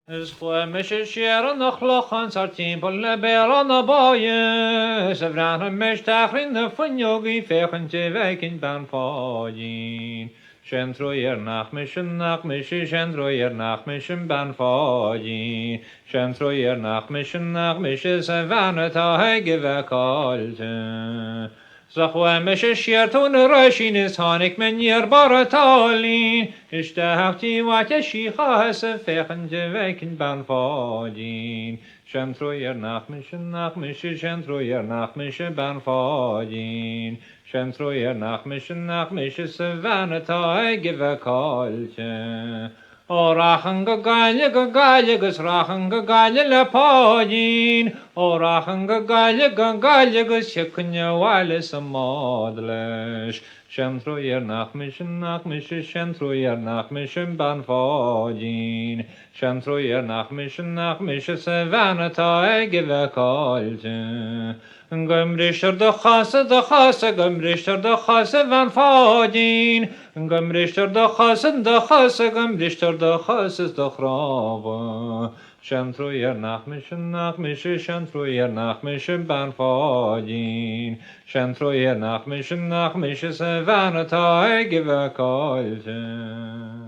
Mische Scheren noch Lochen, Sartimpel, Lebera, Naboye, Savran, Meshtachrin, the Funyogi, Fechen, Jevek in Banfogin. Shentroyer nach Mische, Shentroyer nach Mischen Banfogin. Shentroyer nach Mische, Savanata, Hegevekalte. Zachwe mische shiertun rashin is hanik men yer baratalin. Ishtahti wake shicha hase fechen jewekin banfadin. Shemtroyer nach mische, Shemtroyer nach mische banfadin. Shemtroyer nach mische, Savanata gevekalte. O rachen gagalje, gus rachen gagalje lepodin. O rachen gagalje, gus shekunya wale samodlesh. Shemtroyer nach mische, Shemtroyer nach mische banfodin. Shemtroyer nach mische, Savanata gevekalte. Gumrischer de chasse, gumrischer de chasse van fadin. Gumrischer de chasse, gumrischer de chasse de chrava. Shemtroyer nach mische, Shemtroyer nach mische ban fadin. Shemtroyer nach mische, Savanata gevekalte.